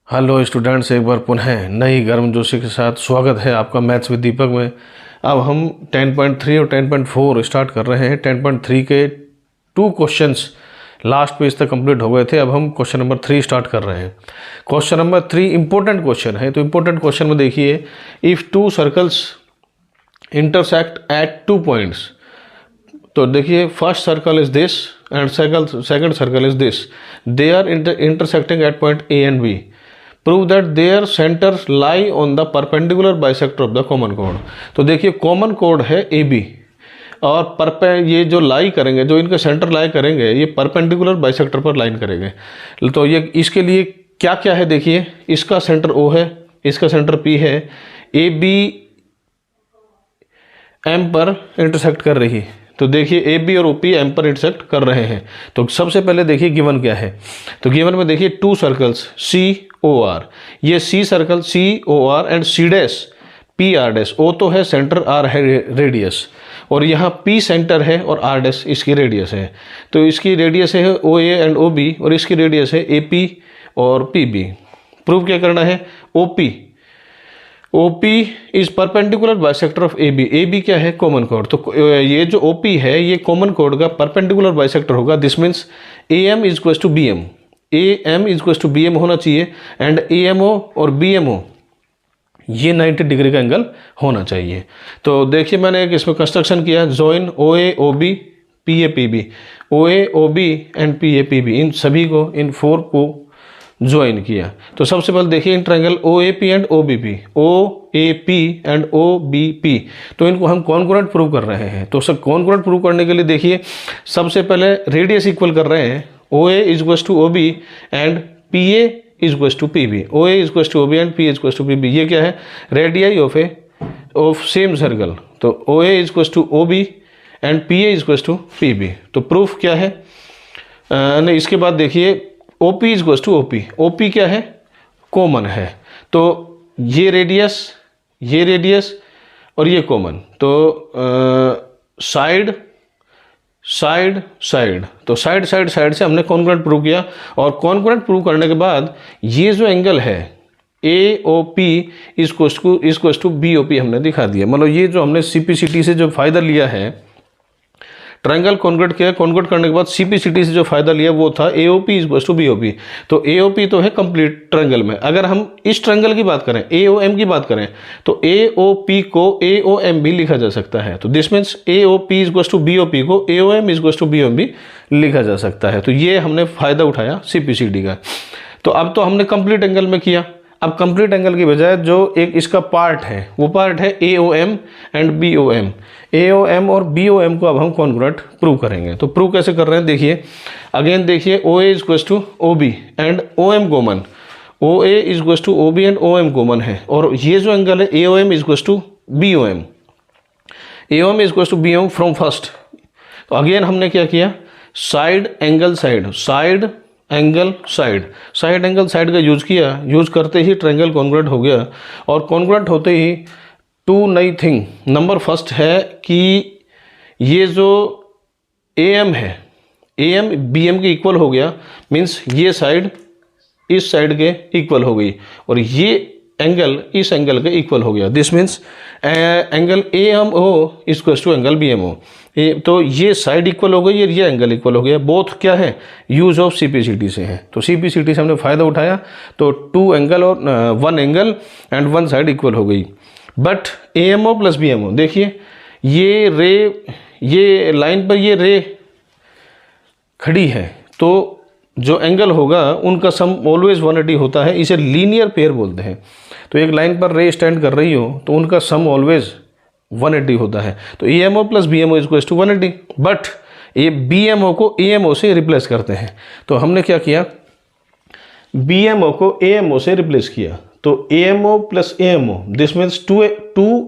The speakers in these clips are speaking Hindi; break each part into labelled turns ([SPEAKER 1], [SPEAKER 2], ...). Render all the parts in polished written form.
[SPEAKER 1] हेलो स्टूडेंट्स, एक बार पुनः नई गर्मजोशी के साथ स्वागत है आपका मैथ्स विद दीपक में। अब हम 10.3 और 10.4 स्टार्ट कर रहे हैं। 10.3 के 2 क्वेश्चंस लास्ट पेज तक कंप्लीट हो गए थे। अब हम क्वेश्चन नंबर 3 स्टार्ट कर रहे हैं। क्वेश्चन नंबर 3 इंपॉर्टेंट क्वेश्चन है। तो इंपॉर्टेंट क्वेश्चन में देखिए, if 2 circles intersect at 2 points. तो देखिए, first circle is this and second circle is this, they are intersecting at point A and B. Prove that their centres lie on the perpendicular bisector of the common कोड। तो देखिए, कॉमन कोड है ए बी और ये जो लाई करेंगे, जो इनके सेंटर लाई करेंगे, ये परपेंडिकुलर बाइसेक्टर पर लाइन करेंगे। तो ये इसके लिए क्या क्या है देखिए, इसका सेंटर ओ है, इसका सेंटर पी है, ए बी एम पर इंटरसेक्ट कर रही है। तो देखिए, ए बी और ओ पी एम पर इंटरसेक्ट कर रहे हैं। तो सबसे पहले देखिए गिवन क्या है। तो गिवन में देखिए 2 सर्कल्स सी ओ आर, ये C circle C O R and C dash P R dash. O तो है सेंटर, आर है रेडियस, और यहाँ पी सेंटर है और आर डैश इसकी रेडियस है। तो इसकी रेडियस है ओ ए एंड ओ बी और इसकी रेडियस है ए पी और पी बी। प्रूव क्या करना है, O P is perpendicular bisector of A B. A B क्या है, कॉमन कोड। तो ये जो ओ पी है ये कॉमन कोड का परपेंडिकुलर बाइसेक्टर होगा। This means A M is equal to B M, A M is equal to B M होना चाहिए एंड ए एम ओ और बी एम ओ ये 90 डिग्री का एंगल होना चाहिए। तो देखिए, मैंने एक इसमें कंस्ट्रक्शन किया, join O A O B P A P B, O A O B and P A P B, इन सभी को, इन 4 को ज्वाइन किया। तो सबसे पहले देखिए in triangle O A P and O B P, O A P and O B P, तो इनको हम कॉन्ग्रुएंट प्रूव कर रहे हैं। तो सब कॉन्ग्रुएंट प्रूव करने के लिए देखिए, सबसे पहले रेडियस इक्वल कर रहे हैं, O A is equal to O B and P A is equal to P B, O A is equal to O B and P is equal to P B. ये क्या है, रेडियाई ऑफ सेम सर्कल। तो O A is equal to O B and P A is equal to P B. तो प्रूफ क्या है, नहीं, इसके बाद देखिए O P is equal to O P, O P क्या है, कॉमन है। तो ये रेडियस और ये कॉमन, तो साइड तो साइड से हमने कॉन्ग्रुएंट प्रूव किया। और कॉन्ग्रुएंट प्रूव करने के बाद ये जो एंगल है A O P is to B O P हमने दिखा दिया। मतलब ये जो हमने सीपीसीटी से जो फायदा लिया है, ट्रायंगल कॉन्ग्रुएंट किया, कॉन्ग्रुएंट करने के बाद सीपीसीटी से जो फायदा लिया वो था एओपी इज टू बीओपी। तो एओपी तो है कंप्लीट ट्रायंगल में। अगर हम इस ट्रायंगल की बात करें, एओएम की बात करें, तो एओपी को एओएम भी लिखा जा सकता है। तो this means AOP is to BOP को एओएम इज टू बीओएम भी लिखा जा सकता है। तो ये हमने फायदा उठाया सीपीसीटी का। तो अब तो हमने कंप्लीट एंगल में किया। अब कंप्लीट एंगल की बजाय जो एक इसका पार्ट है, वो पार्ट है एओएम एंड बीओएम। एओएम और बीओएम को अब हम कॉन्ग्रुएंट प्रूव करेंगे। तो प्रूव कैसे कर रहे हैं देखिए, अगेन देखिए, O A is equal to O B and O M common, O A is equal to O B and O M common है। और ये जो एंगल है AOM is equal to BOM, AOM is equal to BOM from first. तो अगेन हमने क्या किया, साइड एंगल साइड का यूज किया। यूज करते ही ट्रायंगल कॉन्ग्रुएंट हो गया। और कॉन्ग्रुएंट होते ही 2 नई थिंग। नंबर फर्स्ट है कि ये जो ए एम है, ए एम बी एम के इक्वल हो गया, मीन्स ये साइड इस साइड के इक्वल हो गई और ये एंगल इस एंगल के इक्वल हो गया। This means angle A M O equal to angle B M O. तो ये साइड इक्वल हो गई और ये एंगल इक्वल हो गया। बोथ क्या है, यूज ऑफ सीपीसीटी से है। तो सीपीसीटी से हमने फायदा उठाया। तो 2 एंगल और 1 एंगल एंड 1 साइड इक्वल हो गई। But A M O plus B M O, देखिए ये रे, ये लाइन पर ये रे खड़ी है, तो जो एंगल होगा उनका सम ऑलवेज 180 होता है। इसे लीनियर पेयर बोलते हैं। तो एक लाइन पर रे स्टैंड कर रही हो तो उनका सम ऑलवेज 180 होता है। तो A M O plus B M O is to 180। But ये बी एम ओ को ए एम ओ से रिप्लेस करते हैं। तो हमने क्या किया, बी एम ओ को ए एम ओ से रिप्लेस किया। तो A M O plus A M O, this means 2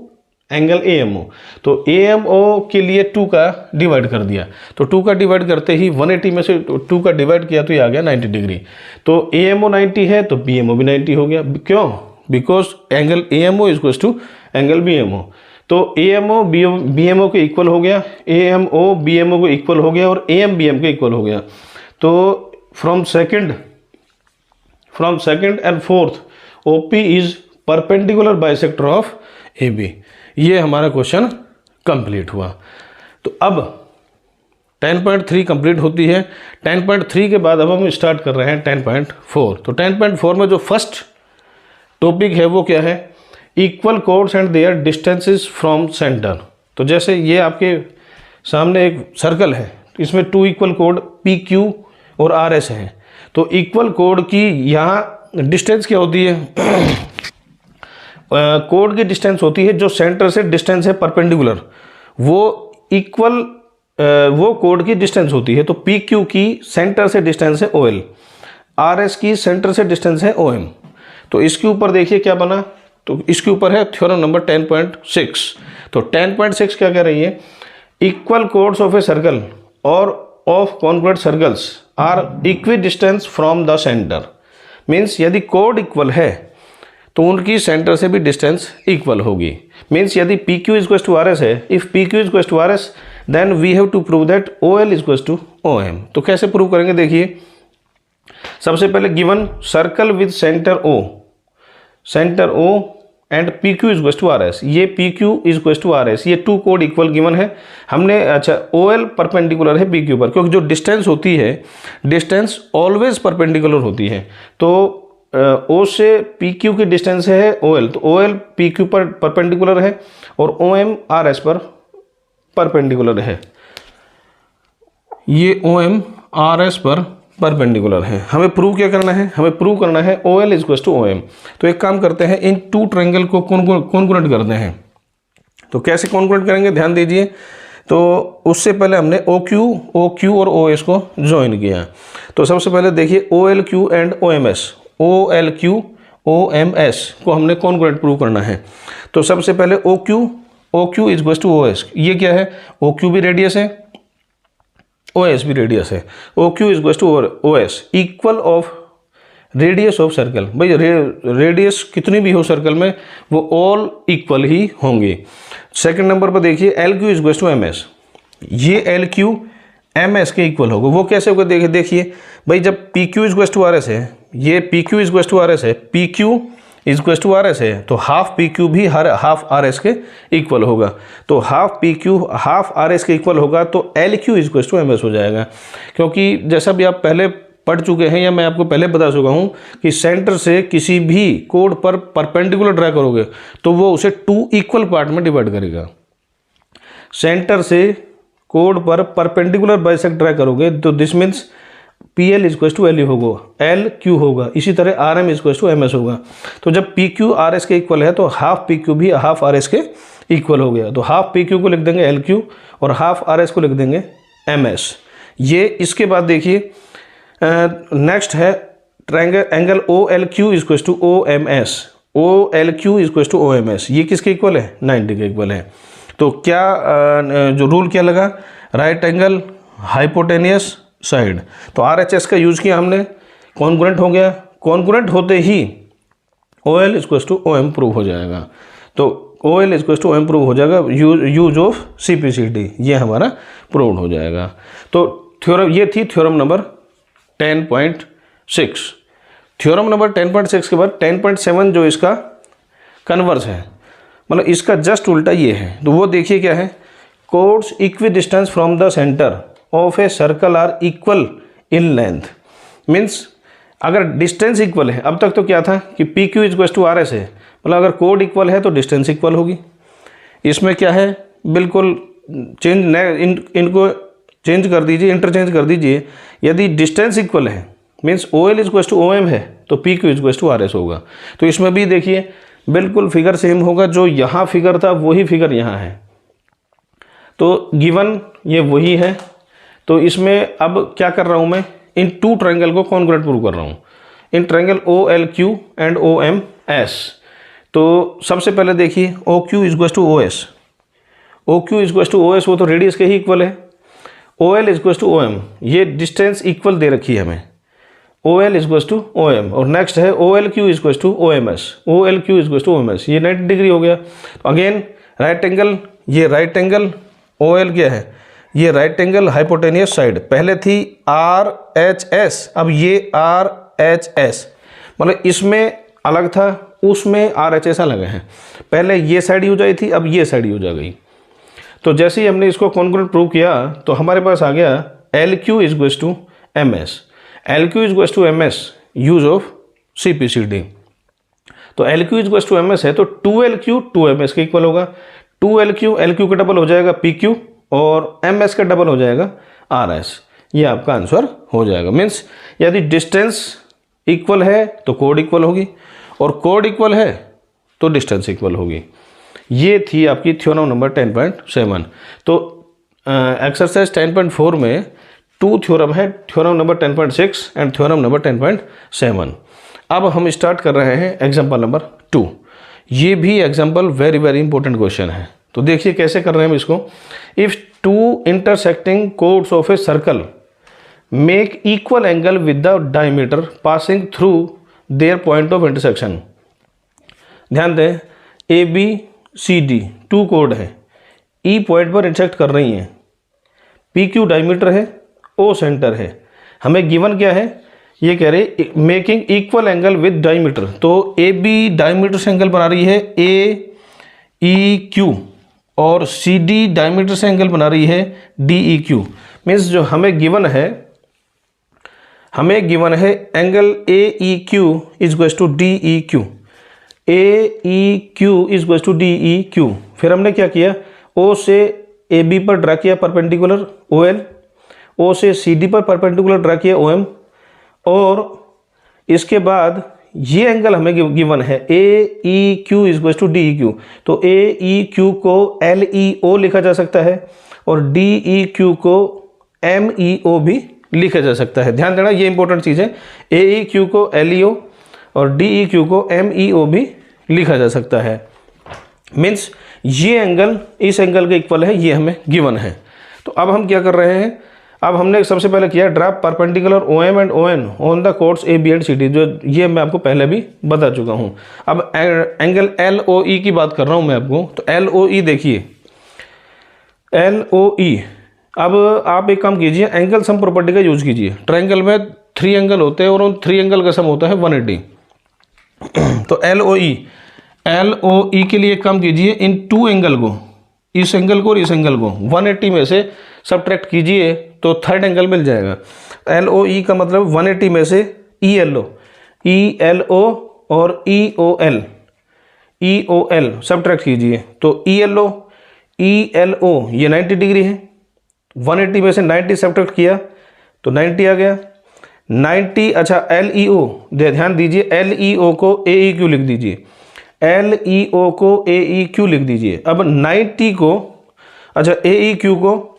[SPEAKER 1] angle A M O. तो ए एम ओ के लिए 2 का डिवाइड कर दिया। तो 2 का डिवाइड करते ही 180 में से 2 का डिवाइड किया तो ये आ गया 90 डिग्री। तो ए एम ओ 90 है तो बी एम ओ भी 90 हो गया। क्यों, because angle A M O is to angle B M O. तो A M O B M O के इक्वल हो गया, A M O B M O को इक्वल हो गया और ए एम बी एम के इक्वल हो गया। तो from from second and fourth OP is perpendicular bisector of AB। ये हमारा क्वेश्चन कंप्लीट हुआ। तो अब 10.3 कंप्लीट होती है। 10.3 के बाद अब हम स्टार्ट कर रहे हैं 10.4। तो 10.4 में जो फर्स्ट टॉपिक है वो क्या है, equal chords and their distances from centre. तो जैसे ये आपके सामने एक सर्कल है, इसमें 2 इक्वल कोड PQ और RS हैं। तो इक्वल कोड की यहाँ डिस्टेंस क्या होती है कोड की डिस्टेंस होती है जो सेंटर से डिस्टेंस है परपेंडिकुलर, वो इक्वल वो कोड की डिस्टेंस होती है। तो PQ की सेंटर से डिस्टेंस है OL, RS की सेंटर से डिस्टेंस है OM। तो इसके ऊपर देखिए क्या बना, तो इसके ऊपर है थ्योरम नंबर 10.6। तो 10.6 क्या कह रही है, equal chords of a circle और of congruent circles are equi distance from the centre. Means यदि कोड इक्वल है तो उनकी सेंटर से भी डिस्टेंस इक्वल होगी। मीन्स यदि PQ इज टू RS है, if PQ is to RS then we have to prove that OL is to OM। तो कैसे प्रूव करेंगे, देखिए सबसे पहले given circle with centre O and PQ is to RS, ये PQ इज टू RS, ये 2 कोड इक्वल गिवन है हमने। अच्छा OL परपेंडिकुलर है PQ पर, क्योंकि जो डिस्टेंस होती है डिस्टेंस ऑलवेज परपेंडिकुलर होती है। तो O से PQ की डिस्टेंस है OL, तो OL PQ पर परपेंडिकुलर है और OM RS पर परपेंडिकुलर है। ये OM RS पर परपेंडिकुलर है। हमें प्रूव क्या करना है, हमें प्रूव करना है OL इज टू OM। तो एक काम करते हैं, इन 2 ट्रायंगल को कॉन्ग्रुएंट करते हैं। तो कैसे कॉन्ग्रुएंट करेंगे, ध्यान दीजिए। तो उससे पहले हमने OQ और OS को ज्वाइन किया। तो सबसे पहले देखिए OLQ एंड OLQ OMS को हमने कॉन्ग्रुएंट प्रूव करना है। तो सबसे पहले OQ इज टू OS, ये क्या है, OQ भी रेडियस है OS भी रेडियस है। OQ is to OS equal of radius of circle. भाई रेडियस कितनी भी हो सर्कल में वो ऑल इक्वल ही होंगे। सेकंड नंबर पर देखिए LQ इज टू MS, ये LQ MS के इक्वल होगा। वो कैसे होगा, देखिए भाई जब PQ इज टू RS है, ये PQ इज टू RS है, PQ इज टू RS है, तो हाफ PQ भी हाफ RS के इक्वल होगा। तो हाफ PQ हाफ RS के इक्वल होगा, तो LQ इज टू MS हो जाएगा। क्योंकि जैसा भी आप पहले पढ़ चुके हैं या मैं आपको पहले बता चुका हूँ कि सेंटर से किसी भी कोड पर परपेंडिकुलर ड्रा करोगे तो वो उसे 2 इक्वल पार्ट में डिवाइड करेगा। सेंटर से कोड पर परपेंडिकुलर बाइसेक्ट ड्रा करोगे तो this means PL is to LU होगा, LQ होगा, इसी तरह RM इज टू MS होगा। तो जब PQ RS के इक्वल है तो हाफ PQ भी हाफ RS के इक्वल हो गया। तो हाफ PQ को लिख देंगे LQ और हाफ RS को लिख देंगे MS। ये इसके बाद देखिए नेक्स्ट है triangle angle OLQ is to OMS, OLQ is to OMS, ये किसके इक्वल है, 90 के इक्वल है। तो क्या जो रूल क्या लगा, राइट एंगल हाइपोटेनियस साइड। तो RHS का यूज़ किया हमने, कॉन्ग्रुएंट हो गया, कॉन्ग्रुएंट होते ही OL is to OM prove हो जाएगा। तो OL is to OM prove हो जाएगा, यूज ऑफ CPCD ये हमारा प्रूव हो जाएगा। तो थ्योरम ये थी थ्योरम नंबर 10.6। थ्योरम नंबर 10.6 के बाद 10.7 जो इसका कन्वर्स है, मतलब इसका जस्ट उल्टा ये है। तो वो देखिए क्या है, chords equi distance from the centre of a circle are equal in length. Means अगर डिस्टेंस इक्वल है, अब तक तो क्या था कि PQ इज टू RS है, मतलब अगर कोड इक्वल है तो डिस्टेंस इक्वल होगी। इसमें क्या है, बिल्कुल इनको चेंज कर दीजिए, इंटरचेंज कर दीजिए। यदि डिस्टेंस इक्वल है means OL is to OM है तो PQ इज टू RS होगा। तो इसमें भी देखिए बिल्कुल फिगर सेम होगा, जो यहाँ फिगर था वही फिगर यहाँ है। तो गिवन ये वही है। तो इसमें अब क्या कर रहा हूँ मैं, इन 2 ट्रायंगल को कॉन्ग्रुएंट प्रूव कर रहा हूँ, in triangle OLQ and OMS। तो सबसे पहले देखिए OQ is to OS, OQ is to OS वो तो रेडियस के ही इक्वल है। OL इज टू OM, ये डिस्टेंस इक्वल दे रखी है हमें, OL इज टू OM। और नेक्स्ट है OLQ is to OMS, OLQ is to OMS, ये 90 डिग्री हो गया। तो अगेन राइट एंगल, ये राइट एंगल OL क्या है, ये राइट एंगल हाइपोटेनियस साइड। पहले थी RHS, अब ये RHS, मतलब इसमें अलग था, उसमें RHS लगे हैं। पहले ये साइड यूज आई थी, अब ये साइड यूज आ गई। तो जैसे ही हमने इसको कॉन्ग्रुएंट प्रूव किया तो हमारे पास आ गया LQ is equals to MS। LQ is equals to MS use of CPCD। तो LQ is equals to MS है तो 2LQ 2MS के इक्वल होगा। 2LQ LQ का डबल हो जाएगा PQ और MS का डबल हो जाएगा RS। ये आपका आंसर हो जाएगा। मीन्स यदि डिस्टेंस इक्वल है तो कोड इक्वल होगी और कोड इक्वल है तो डिस्टेंस इक्वल होगी। ये थी आपकी थ्योरम नंबर 10.7। तो एक्सरसाइज 10.4 में 2 थ्योरम है, theorem number 10.6 and theorem number 10.7। अब हम स्टार्ट कर रहे हैं एग्जाम्पल नंबर 2। ये भी example very very important question है। तो देखिए कैसे कर रहे हैं हम इसको। If 2 intersecting codes of a circle make equal angle with the diameter passing through their point of intersection. ध्यान दें, ABCD 2 कोड है, E पॉइंट पर इंटरसेक्ट कर रही हैं, PQ डायमीटर है, O सेंटर है। हमें गिवन क्या है, ये कह रहे making equal angle with diameter. तो AB डायमीटर से एंगल बना रही है AEQ और CD डायमीटर से एंगल बना रही है DEQ। मीन्स जो हमें गिवन है angle AEQ is equals to DEQ। AEQ is equals to DEQ। फिर हमने क्या किया, O से AB पर ड्रा किया परपेंडिकुलर OL, O से CD पर परपेंडिकुलर ड्रा किया OM, और इसके बाद ये एंगल हमें गिवन है AEQ is equals to DEQ। तो AEQ को LEO लिखा जा सकता है और DEQ को MEO भी लिखा जा सकता है। ध्यान देना, ये इंपॉर्टेंट चीज़ है। AEQ को LEO और DEQ को MEO भी लिखा जा सकता है। मीन्स ये एंगल इस एंगल के इक्वल है, ये हमें गिवन है। तो अब हम क्या कर रहे हैं, अब हमने सबसे पहले किया draw perpendicular OM and ON on the codes AB and CD, जो ये मैं आपको पहले भी बता चुका हूँ। अब एंगल LOE की बात कर रहा हूँ मैं आपको। तो LOE देखिए, LOE, अब आप एक काम कीजिए, एंगल सम प्रॉपर्टी का यूज कीजिए। ट्रायंगल में 3 एंगल होते हैं और उन 3 एंगल का सम होता है 180। तो LOE के लिए एक काम कीजिए, इन 2 एंगल को, इस एंगल को और इस एंगल को 180 में से सब्ट्रैक्ट कीजिए तो थर्ड एंगल मिल जाएगा। LOE का मतलब 180 में से ELO और EOL सब्ट्रैक्ट कीजिए। तो ELO ये 90 डिग्री है, 180 में से 90 सब्ट्रैक्ट किया तो 90 आ गया। 90, अच्छा LEO ध्यान दीजिए, LEO को AEQ लिख दीजिए, LEO को AEQ लिख दीजिए। अब 90 को, अच्छा AEQ को,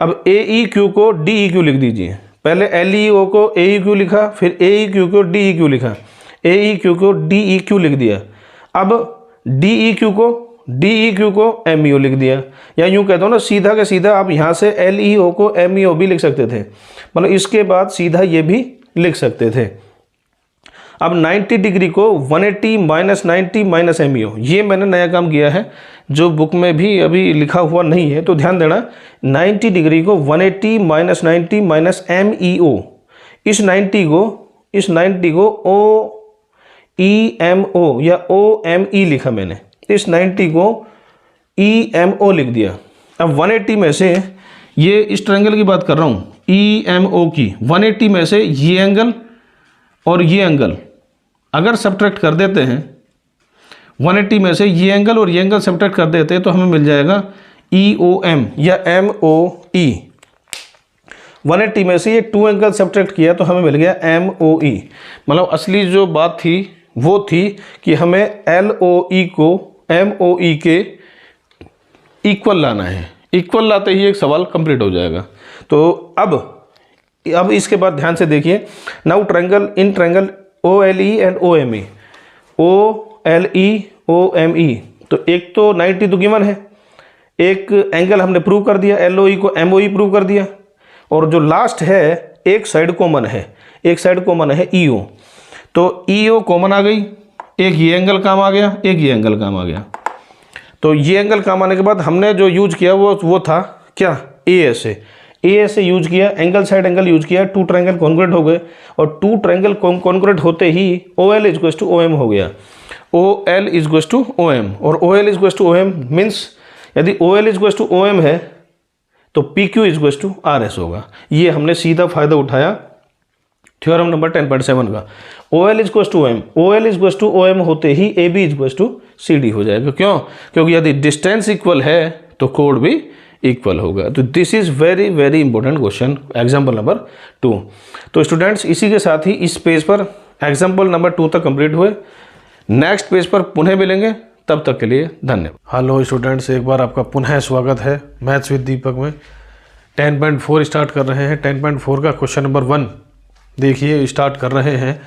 [SPEAKER 1] अब AEQ को DEQ लिख दीजिए। पहले LEO को AEQ लिखा, फिर AEQ को DEQ लिखा, AEQ को DEQ लिख दिया। अब DEQ को MEO लिख दिया। या यूँ कहता हूँ ना, सीधा का सीधा आप यहाँ से LEO को MEO भी लिख सकते थे, मतलब इसके बाद सीधा ये भी लिख सकते थे। अब 90 डिग्री को 180 माइनस 90 माइनस MEO, ये मैंने नया काम किया है जो बुक में भी अभी लिखा हुआ नहीं है। तो ध्यान देना, 90 डिग्री को 180 माइनस 90 माइनस MEO, इस 90 को OEMO या OME लिखा मैंने, इस 90 को EMO लिख दिया। अब 180 में से, ये इस ट्रायंगल की बात कर रहा हूँ, EMO की 180 में से ये एंगल और ये एंगल अगर सब्ट्रैक्ट कर देते हैं, 180 में से ये एंगल और ये एंगल सब्ट्रैक्ट कर देते हैं तो हमें मिल जाएगा EOM या MOE। 180 में से ये 2 एंगल सब्ट्रैक्ट किया तो हमें मिल गया MOE। मतलब असली जो बात थी वो थी कि हमें LOE को MOE के इक्वल लाना है। इक्वल लाते ही एक सवाल कंप्लीट हो जाएगा। तो अब इसके बाद ध्यान से देखिए, now in triangle OLE and OME, OLE OME। तो एक तो 90 तो गिवन है, एक एंगल हमने प्रूव कर दिया, LOE को MOE प्रूव कर दिया, और जो लास्ट है एक साइड कॉमन है EO। तो EO कॉमन आ गई, एक ये एंगल काम आ गया, एक ये एंगल काम आ गया। तो ये एंगल काम आने के बाद हमने जो यूज किया वो था क्या, ASA। ए ऐसे यूज किया, एंगल साइड एंगल यूज किया, टू ट्रायंगल कॉन्ग्रुएंट हो गए, और टू ट्रायंगल कॉन्ग्रुएंट होते ही O L is to O M हो गया। O L is to O M, और O L is to O M means यदि O L is to O M है तो P Q is to R S होगा। ये हमने सीधा फायदा उठाया थ्योरम नंबर 10.7 का। O L is to M, O L is to O M होते ही A B is to C D हो जाएगा। क्यों? क्योंकि यदि डिस्टेंस इक्वल है तो कोड भी इक्वल होगा। तो this is very very important question, example number 2। तो स्टूडेंट्स इसी के साथ ही इस पेज पर एग्जाम्पल नंबर 2 तक कंप्लीट हुए। नेक्स्ट पेज पर पुनः मिलेंगे, तब तक के लिए धन्यवाद। हेलो स्टूडेंट्स, एक बार आपका पुनः स्वागत है मैथ्स विद दीपक में। 10.4 स्टार्ट कर रहे हैं। 10.4 का क्वेश्चन नंबर 1 देखिए, स्टार्ट कर रहे हैं।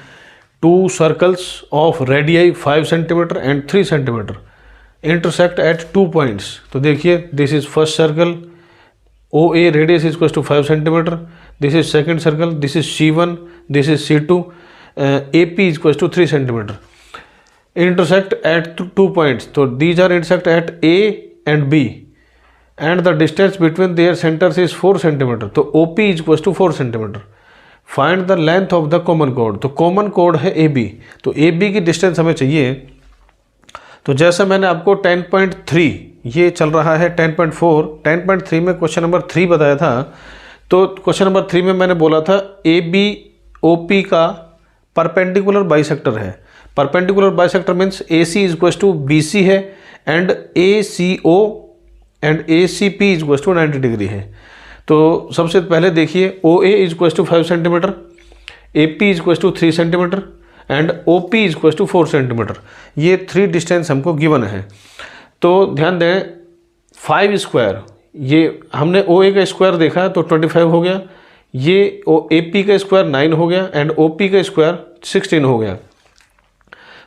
[SPEAKER 1] 2 circles of radii 5 centimetre and 3 centimetre intersect at 2 points. तो देखिए, this is first circle, O A radius is to 5 centimetre, this is second circle, this is C1, this is C2, A P is to 3 centimetre, intersect at 2 points. So these are intersect at A and B and the distance between their centers is 4 centimeter. तो OP is equals to 4 centimeter. Find the length of the common chord. तो common chord है AB, तो AB की डिस्टेंस हमें चाहिए। तो जैसे मैंने आपको 10.3 ये चल रहा है 10.4, 10.3 में क्वेश्चन नंबर 3 बताया था। तो क्वेश्चन नंबर 3 में मैंने बोला था AB OP का परपेंडिकुलर बाइसेक्टर है। Perpendicular bisector means A C is to B C है and A C O and A C P is to 90 degree है। तो सबसे पहले देखिए, O A is to 5 centimetre, A P is to 3 centimetre and O P is to 4 centimetre. ये 3 डिस्टेंस हमको गिवन है। तो ध्यान दें, 5 स्क्वायर, ये हमने ओ ए का स्क्वायर देखा तो 25 हो गया, ये ए पी का स्क्वायर 9 हो गया एंड ओ पी का स्क्वायर 16 हो गया।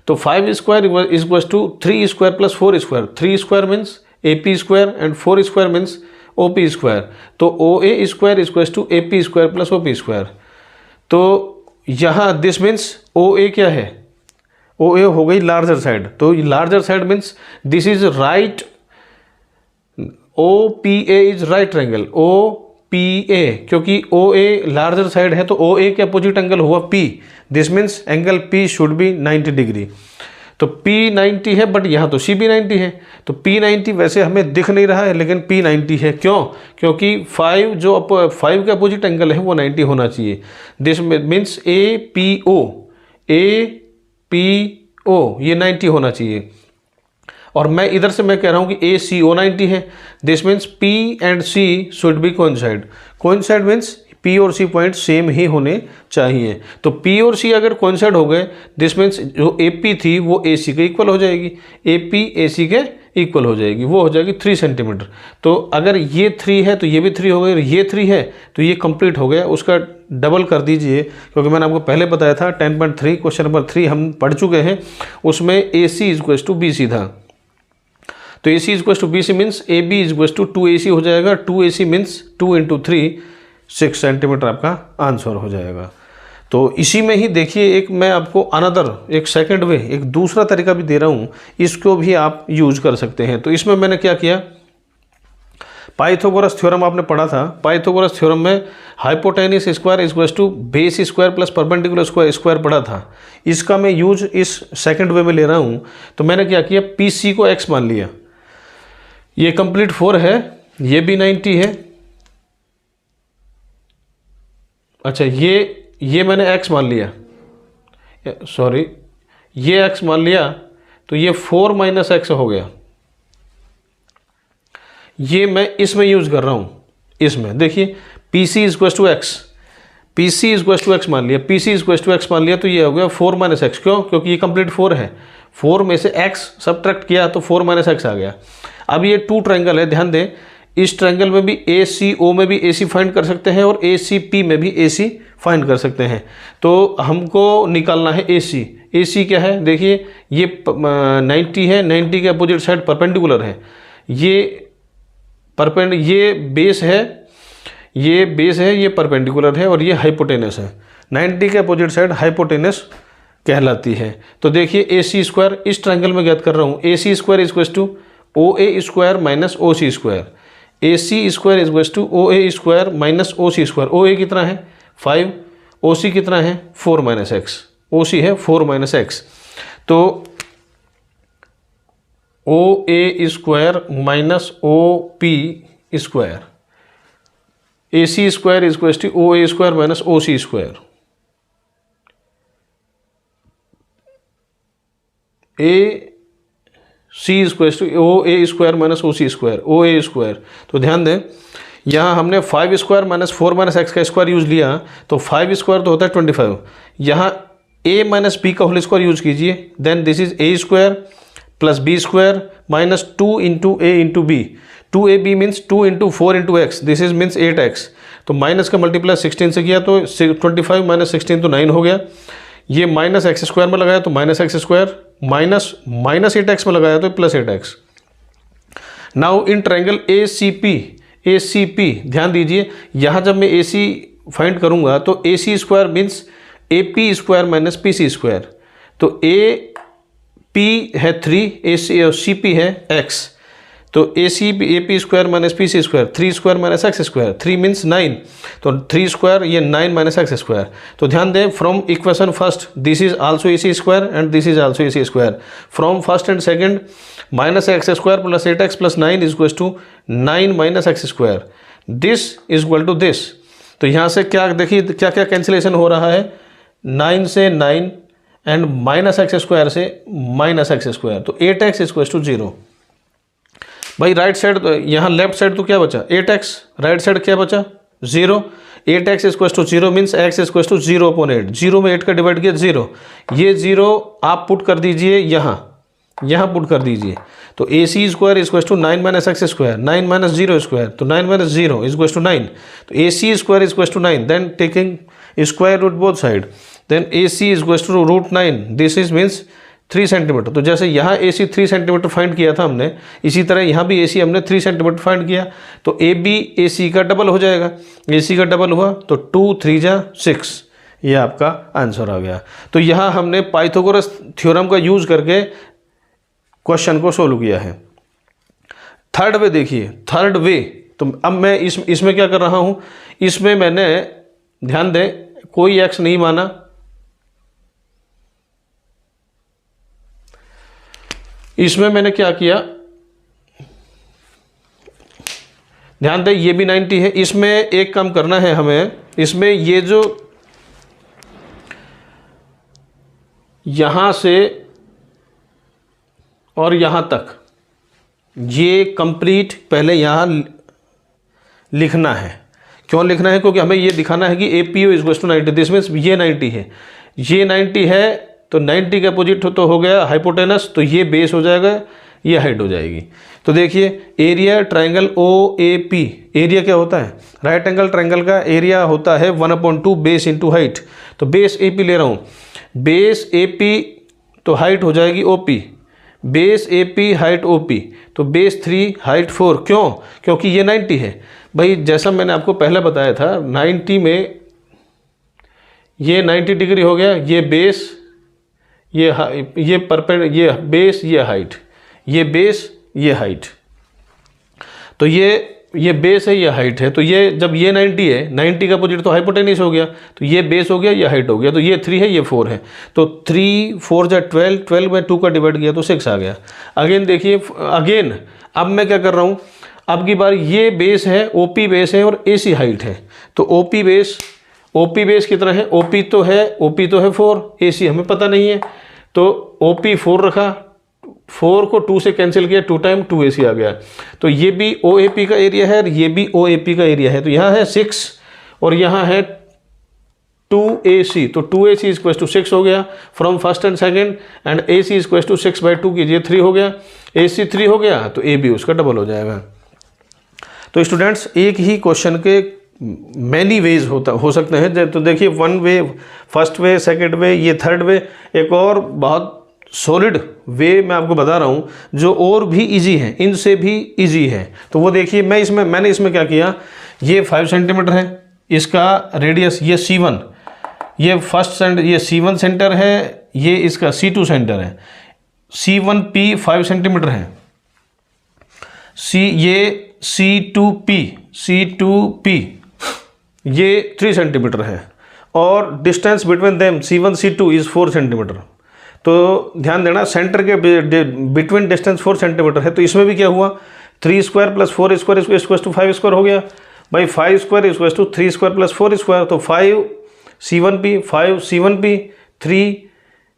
[SPEAKER 1] तो 5 square is to 3 square plus 4 square, 3 square means A P square and 4 square means O P square. तो O A square is to A P square plus O P square. तो यहाँ दिस मीन्स ओ ए क्या है, ओ ए हो गई लार्जर साइड। तो larger side means this is right, O P A is right triangle, O P A, क्योंकि ओ ए लार्जर साइड है तो ओ ए के अपोजिट एंगल हुआ P, this means angle P should be 90 degree. तो P 90 है बट यहाँ तो C भी 90 है, तो P 90 वैसे हमें दिख नहीं रहा है लेकिन P 90 है। क्यों? क्योंकि 5 के अपोजिट एंगल है वो 90 होना चाहिए। दिस मीन्स APO ये 90 होना चाहिए। और मैं इधर से मैं कह रहा हूँ कि ACO 90 है, this means P and C should be coincide. Coincide means P और C पॉइंट सेम ही होने चाहिए। तो P और C अगर कोइंसाइड हो गए, दिस मीन्स जो AP थी वो AC के इक्वल हो जाएगी, AP AC के इक्वल हो जाएगी, वो हो जाएगी 3 सेंटीमीटर। तो अगर ये 3 है तो ये भी 3 हो गई, ये 3 है तो ये कंप्लीट हो गया। उसका डबल कर दीजिए, क्योंकि मैंने आपको पहले बताया था 10.3 क्वेश्चन नंबर 3 हम पढ़ चुके हैं, उसमें AC इज टू BC था। तो AC is to BC means AB is to 2AC हो जाएगा, 2AC मीन्स 2 × 3 6 सेंटीमीटर आपका आंसर हो जाएगा। तो इसी में ही देखिए, एक मैं आपको अनदर एक सेकंड वे, एक दूसरा तरीका भी दे रहा हूँ, इसको भी आप यूज कर सकते हैं। तो इसमें मैंने क्या किया, पाइथागोरस थ्योरम आपने पढ़ा था। पाइथागोरस थ्योरम में hypotenuse square is to base square plus perpendicular square पढ़ा था। इसका मैं यूज इस सेकंड वे में ले रहा हूँ। तो मैंने क्या किया, PC को x मान लिया, ये कंप्लीट 4 है, ये भी 90 है। अच्छा, ये मैंने x मान लिया, सॉरी ये x मान लिया, तो ये 4 - x हो गया। ये मैं इसमें यूज कर रहा हूं। इसमें देखिए PC is to x, PC is to x मान लिया, PC इज टू x मान लिया, तो ये हो गया 4 - x। क्यों? क्योंकि ये कंप्लीट 4 है, 4 में से x सबट्रैक्ट किया तो 4 - x आ गया। अब ये 2 ट्रायंगल है, ध्यान दें, इस ट्रायंगल में भी ACO में भी AC फाइंड कर सकते हैं और ACP में भी AC फाइंड कर सकते हैं। तो हमको निकालना है AC क्या है, देखिए ये 90 है, 90 के अपोजिट साइड परपेंडिकुलर है, ये बेस है, ये परपेंडिकुलर है और ये हाइपोटेनस है। 90 के अपोजिट साइड हाइपोटेनस कहलाती है। तो देखिए AC स्क्वायर इस ट्रायंगल में ज्ञात कर रहा हूँ, AC square is to OA square minus OC square. A C square is equal to O A square minus O C square. O A कितना है 5, ओ सी कितना है 4 माइनस एक्स, ओ सी है 4 माइनस एक्स। तो O A square minus O P square, A C square is equal to O A square minus O C square. A C equal to O A square minus O C square, O A square. तो ध्यान दें यहाँ हमने 5 स्क्वायर माइनस 4 माइनस एक्स का स्क्वायर यूज लिया, तो 5 स्क्वायर तो होता है 25। यहाँ ए माइनस बी का होल स्क्वायर यूज कीजिए, then this is a square plus b square minus 2 into a into b. 2ab means 2 into 4 into x, this is means 8x। तो माइनस का मल्टीप्लाई 16 से किया तो 25 माइनस 16 तो 9 हो गया। ये माइनस एक्स स्क्वायर में लगाया तो minus x square, minus minus 8x में लगाया तो plus 8x। Now in triangle A C P ध्यान दीजिए, यहाँ जब मैं ए सी फाइंड करूँगा तो A C square means A P square minus P C square. तो ए पी है 3, ए सी पी है x। तो A P square minus P C square, 3 square minus x square, 3 means 9, तो 3 स्क्वायर ये 9 माइनस एक्स स्क्वायर। तो ध्यान दें from equation first this is also A C square and this is also A C square. From first and second minus x square plus 8x plus 9 is equal to 9 minus x square, this is equal to this. तो यहाँ से क्या देखिए क्या क्या कैंसिलेशन हो रहा है, 9 से 9 एंड माइनस एक्स स्क्वायर से माइनस एक्स स्क्वायर, तो 8x इज इक्वल टू 0। भाई राइट साइड यहाँ लेफ्ट साइड तो क्या बचा 8x, राइट साइड क्या बचा 0। 8x equal to 0 means x equal to 0/8, 0 में 8 का डिवाइड किया 0, ये 0 आप पुट कर दीजिए यहाँ पुट कर दीजिए। तो A C square equal to 9 minus x square, 9 minus 0 square, तो 9 माइनस 0 इक्वल टू 9। तो A C square equal to 9, then taking square root both side, then A C equal to root 9, this is means 3 centimetre. तो जैसे यहाँ ए सी 3 सेंटीमीटर फाइंड किया था हमने, इसी तरह यहाँ भी ए सी हमने 3 सेंटीमीटर फाइंड किया, तो ए बी ए सी का डबल हो जाएगा। ए सी का डबल हुआ तो 2 3 जा 6, ये आपका आंसर आ गया। तो यहाँ हमने पाइथागोरस थ्योरम का यूज करके क्वेश्चन को सोल्व किया है। थर्ड वे देखिए, थर्ड वे, तो अब मैं इसमें क्या कर रहा हूँ, इसमें मैंने ध्यान दें कोई एक्स नहीं माना, इसमें मैंने क्या किया ध्यान दें ये भी 90 है। इसमें एक काम करना है हमें, इसमें ये जो यहां से और यहां तक ये कंप्लीट पहले यहां लिखना है। क्यों लिखना है, क्योंकि हमें ये दिखाना है कि A P O is equal to 90, this means ये 90 है, ये 90 है, तो 90 का अपोजिट तो हो गया हाइपोटेनस, तो ये बेस हो जाएगा, ये हाइट हो जाएगी। तो देखिए area triangle O A P, area क्या होता है, राइट एंगल ट्रायंगल का एरिया होता है 1/2 बेस इंटू हाइट। तो बेस ए पी ले रहा हूँ, बेस ए पी तो हाइट हो जाएगी O P, base A P height O P, तो बेस 3 हाइट 4। क्यों, क्योंकि ये 90 है। भाई जैसा मैंने आपको पहले बताया था 90 में ये 90 डिग्री हो गया, ये बेस ये परपेंड, ये बेस ये हाइट, ये बेस ये हाइट, तो ये बेस है ये हाइट है। तो ये जब ये 90 है, 90 का अपोजिट तो हाइपोटेनस हो गया, तो ये बेस हो गया ये हाइट हो गया, तो ये 3 है ये 4 है, तो 3 4 जा 12, 12 में 2 का डिवाइड किया तो 6 आ गया। अगेन देखिए, अगेन अब मैं क्या कर रहा हूँ, अब की बार ये बेस है, ओपी बेस है और एसी हाइट है, तो ओपी बेस कितना है, ओपी तो है 4, एसी हमें पता नहीं है, तो ओपी 4 रखा, 4 को 2 से कैंसिल किया, 2 टाइम 2 AC आ गया। तो ये भी OAP का एरिया है और ये भी OAP का एरिया है, तो यहाँ है 6 और यहाँ है 2AC, तो 2AC इक्वल टू 6 हो गया from first and second, and AC equal to 6/2 कीजिए 3 हो गया, AC 3 हो गया तो AB उसका डबल हो जाएगा। तो स्टूडेंट्स एक ही क्वेश्चन के मैनी वेज हो सकते हैं। तो देखिए 1 वे, फर्स्ट वे, सेकंड वे, ये थर्ड वे, एक और बहुत सॉलिड वे मैं आपको बता रहा हूँ जो और भी इजी है, इनसे भी इजी है। तो वो देखिए मैंने इसमें क्या किया, ये 5 सेंटीमीटर है, इसका रेडियस ये C1, ये फर्स्ट सेंटर, ये C1 सेंटर है, ये इसका C2 सेंटर है, C1P 5 सेंटीमीटर है, ये C2P ये 3 सेंटीमीटर है और distance between them C1 C2 is 4 centimetre. तो ध्यान देना सेंटर के बिटवीन डिस्टेंस 4 सेंटीमीटर है, तो इसमें भी क्या हुआ 3 square plus 4 square equals to 5 square हो गया भाई। 5 square equals to 3 square plus 4 square, तो 5 C1P 5 C1P 3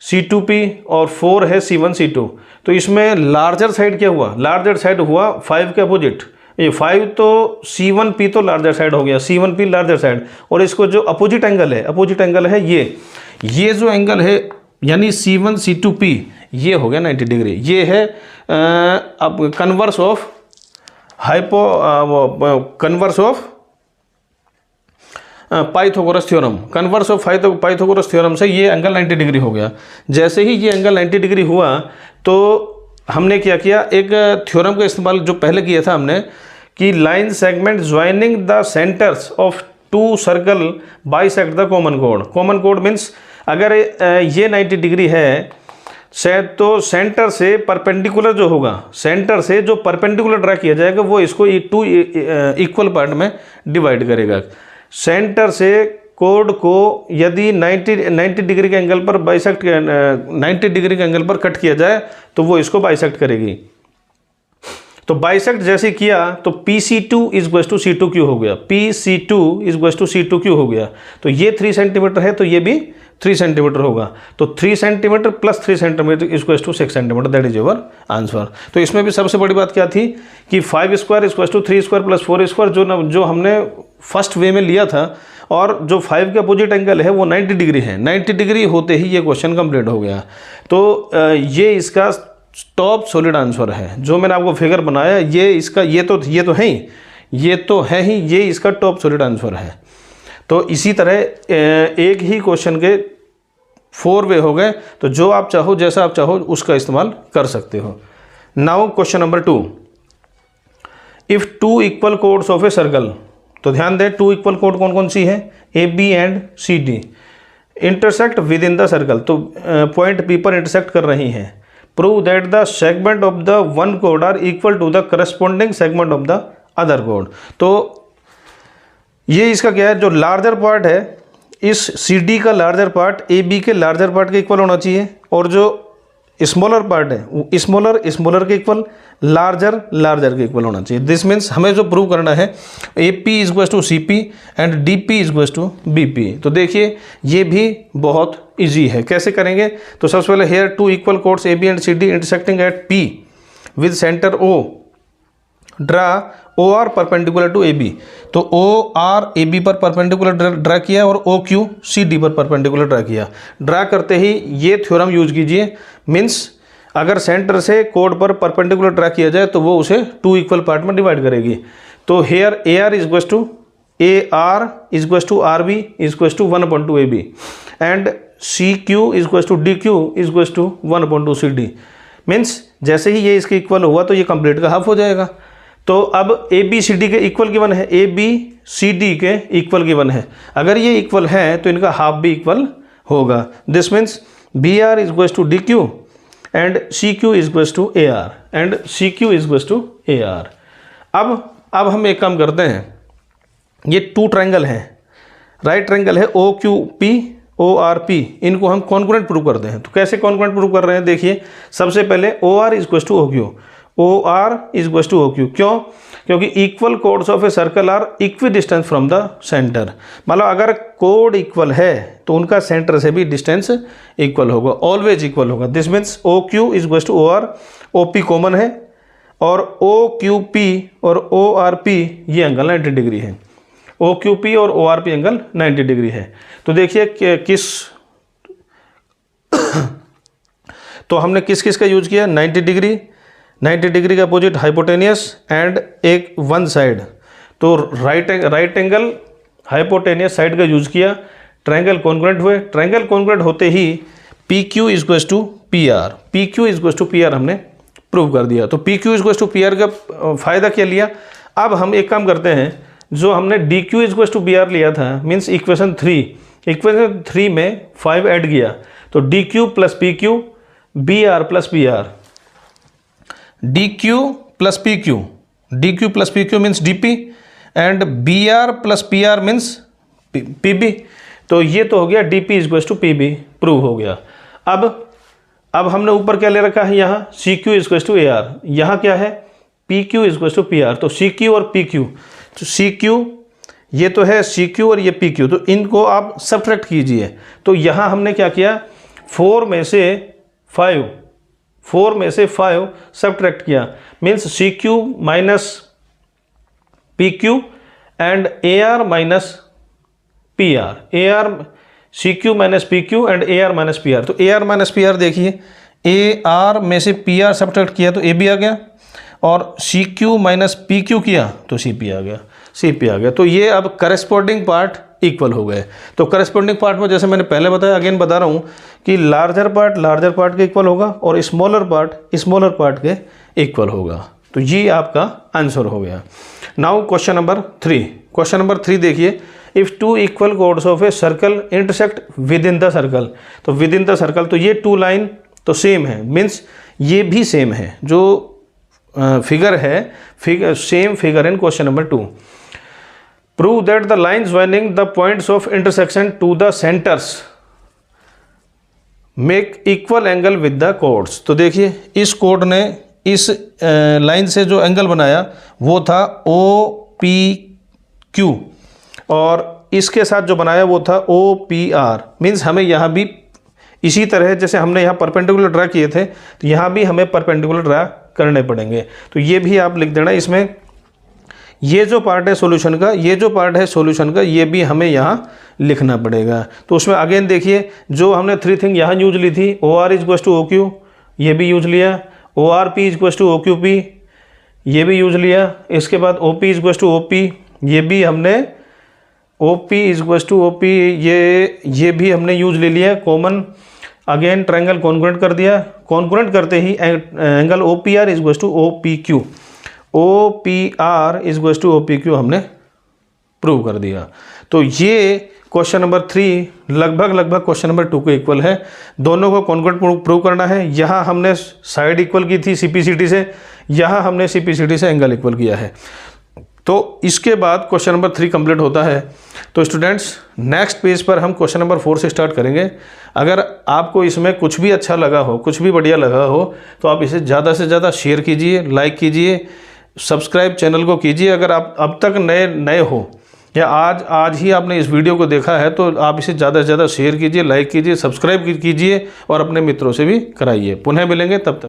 [SPEAKER 1] C2P और 4 है C1 C2। तो इसमें लार्जर साइड क्या हुआ, लार्जर साइड हुआ 5 के अपोजिट, ये 5 तो C1P तो लार्जर साइड हो गया, C1P लार्जर साइड, और इसको जो अपोजिट एंगल है ये जो एंगल है यानी C1 C2P ये हो गया 90 डिग्री। ये है अब converse of Pythagoras theorem, converse of Pythagoras theorem से ये एंगल 90 डिग्री हो गया। जैसे ही ये एंगल 90 डिग्री हुआ तो हमने क्या किया, एक थ्योरम का इस्तेमाल जो पहले किया था हमने कि line segment joining the centres of 2 circle bisect the common code. Common code means अगर ये 90 डिग्री है तो सेंटर से परपेंडिकुलर जो होगा, सेंटर से जो परपेंडिकुलर ड्रा किया जाएगा वो इसको 2 इक्वल पार्ट में डिवाइड करेगा। सेंटर से कोड को यदि 90 डिग्री के एंगल पर बाइसेक्ट 90 डिग्री के एंगल पर कट किया जाए तो वो इसको बाइसेक्ट करेगी। तो बाइसेक्ट जैसे किया तो PC2 इक्वल्स टू C2Q हो गया, PC2 इक्वल्स टू C2Q हो गया। तो ये 3 सेंटीमीटर है तो ये भी 3 सेंटीमीटर होगा, तो 3 centimetre plus 3 centimetre equals to 6 centimetre, that is your answer. तो इसमें भी सबसे बड़ी बात क्या थी कि 5 square equals to 3 square plus 4 square जो हमने फर्स्ट वे में लिया था, और जो 5 के अपोजिट एंगल है वो 90 डिग्री है। 90 डिग्री होते ही ये क्वेश्चन कंप्लीट हो गया। तो ये इसका टॉप सॉलिड आंसर है। जो मैंने आपको फिगर बनाया ये तो है ही ये इसका टॉप सॉलिड आंसर है। तो इसी तरह एक ही क्वेश्चन के 4 वे हो गए, तो जो आप चाहो जैसा आप चाहो उसका इस्तेमाल कर सकते हो। Now question number 2, if 2 equal chords of a circle, तो ध्यान दें 2 इक्वल कोड कौन कौन सी है, AB and CD intersect with in the circle, तो पॉइंट P पर इंटरसेक्ट कर रही हैं। Prove that the segment of the one code are equal to the corresponding segment of the other code. तो ये इसका क्या है, जो लार्जर पार्ट है इस CD का लार्जर पार्ट AB के लार्जर पार्ट के इक्वल होना चाहिए, और जो स्मॉलर पार्ट है स्मॉलर के इक्वल, लार्जर के इक्वल होना चाहिए। दिस मीन्स हमें जो प्रूव करना है AP equals to CP and DP equals to BP। तो देखिए ये भी बहुत इजी है, कैसे करेंगे। तो सबसे पहले here 2 equal chords AB and CD intersecting at P with centre O, draw OR perpendicular to AB। तो OR AB पर परपेंडिकुलर ड्रा किया और OQ CD पर परपेंडिकुलर ड्रा किया। ड्रा करते ही ये थ्योरम यूज कीजिए, मीन्स अगर सेंटर से कोड पर परपेंडिकुलर ड्रा किया जाए तो वो उसे 2 इक्वल पार्ट में डिवाइड करेगी। तो here AR equals to RB equals to 1/2 AB and CQ equals to DQ equals to 1/2 CD। Means जैसे ही ये इसके इक्वल हुआ तो ये कंप्लीट का हाफ हो जाएगा। तो अब ABCD के इक्वल गिवन है, ABCD के इक्वल गिवन है, अगर ये इक्वल है तो इनका हाफ भी इक्वल होगा। This means BR equals to DQ and CQ equals to AR and CQ equals to AR। अब हम एक काम करते हैं, ये 2 ट्रायंगल हैं, राइट ट्रायंगल है OQP ORP, इनको हम कॉन्ग्रुएंट प्रूव करते हैं। तो कैसे कॉन्ग्रुएंट प्रूव कर रहे हैं, देखिए सबसे पहले OR equals to OQ, OR equals to OQ। क्यों? क्योंकि equal chords of a circle are equi distance from the centre. मतलब अगर कोड इक्वल है तो उनका सेंटर से भी डिस्टेंस इक्वल होगा, ऑलवेज इक्वल होगा। This means OQ equals to OR, OP common है और OQP और ORP ये एंगल 90 डिग्री है। OQP और ORP एंगल 90 डिग्री है। तो देखिए किस तो हमने किस किस का यूज किया, 90 डिग्री का अपोजिट हाइपोटेनियस एंड एक वन साइड, तो राइट एंगल हाइपोटेनियस साइड का यूज किया। ट्रायंगल कॉन्ग्रुएंट हुए, ट्रायंगल कॉन्ग्रुएंट होते ही PQ equals to PR, PQ equals to PR हमने प्रूव कर दिया। तो PQ इक्वल्स टू PR का फायदा क्या लिया। अब हम एक काम करते हैं, जो हमने DQ इक्वल्स टू BR लिया था, मीन्स इक्वेशन 3 में 5 ऐड किया, तो DQ plus PQ BR plus PR, DQ plus PQ D Q plus P Q means D P and B R plus P R means P B. तो ये तो हो गया D P is to P B, prove हो गया। अब हमने ऊपर क्या ले रखा है, यहाँ C Q is to A R, यहाँ क्या है P Q is to P R. तो सी क्यू और पी क्यू, तो सी क्यू ये तो है सी क्यू और ये पी क्यू, तो इनको आप सब्ट्रैक्ट कीजिए। तो यहाँ हमने क्या किया, 4 में से 5 सब्ट्रैक्ट किया, means C Q minus P Q and A R minus P R, A R C Q minus P Q and A R minus P R. तो A R minus P R देखिए, ए आर में से पी आर सब्ट्रैक्ट किया तो ए बी आ गया, और C Q minus P Q किया तो सी पी आ गया, सी पी आ गया। तो ये अब करस्पॉन्डिंग पार्ट इक्वल हो गए। तो करस्पॉन्डिंग पार्ट में जैसे मैंने पहले बताया, अगेन बता रहा हूँ कि लार्जर पार्ट के इक्वल होगा और स्मॉलर पार्ट के इक्वल होगा। तो ये आपका आंसर हो गया। नाउ क्वेश्चन नंबर 3 देखिए, if 2 equal chords of a circle intersect with in the circle. तो विद इन द सर्कल, तो ये 2 लाइन तो सेम है, मीन्स ये भी सेम है, जो फिगर है same figure in question number 2। Prove that the line joining the points of intersection to the centres make equal angle with the chords. तो देखिए इस कोड ने इस लाइन से जो एंगल बनाया वो था ओ पी क्यू, और इसके साथ जो बनाया वो था ओ पी आर। मीन्स हमें यहाँ भी इसी तरह जैसे हमने यहाँ परपेंडिकुलर ड्रा किए थे, तो यहाँ भी हमें परपेंडिकुलर ड्रा करने पड़ेंगे। तो ये भी आप लिख देना, इसमें ये जो पार्ट है सॉल्यूशन का, ये जो पार्ट है सॉल्यूशन का, ये भी हमें यहाँ लिखना पड़ेगा। तो उसमें अगेन देखिए, जो हमने 3 थिंग यहाँ यूज ली थी, O R is to O Q, ये भी यूज लिया, O R P is to O Q P, ये भी यूज लिया। इसके बाद O P is to O P, ये भी हमने O P is to O P, ये भी हमने यूज ले लिया कॉमन। अगेन ट्रायंगल कॉन्ग्रुएंट कर दिया, कॉन्ग्रुएंट करते ही angle O P R is to O P Q, O P R is to O P Q हमने प्रूव कर दिया। तो ये क्वेश्चन नंबर 3 लगभग क्वेश्चन नंबर 2 के इक्वल है। दोनों को कॉन्ग्रुएंट प्रूव करना है। यहाँ हमने साइड इक्वल की थी सीपीसीटी से, यहाँ हमने सीपीसीटी से एंगल इक्वल किया है। तो इसके बाद क्वेश्चन नंबर 3 कंप्लीट होता है। तो स्टूडेंट्स नेक्स्ट पेज पर हम क्वेश्चन नंबर 4 से स्टार्ट करेंगे। अगर आपको इसमें कुछ भी अच्छा लगा हो, कुछ भी बढ़िया लगा हो, तो आप इसे ज़्यादा से ज़्यादा शेयर कीजिए, लाइक कीजिए, सब्सक्राइब चैनल को कीजिए। अगर आप अब तक नए हो या आज ही आपने इस वीडियो को देखा है, तो आप इसे ज़्यादा से ज़्यादा शेयर कीजिए, लाइक कीजिए, सब्सक्राइब कीजिए और अपने मित्रों से भी कराइए। पुनः मिलेंगे, तब तक।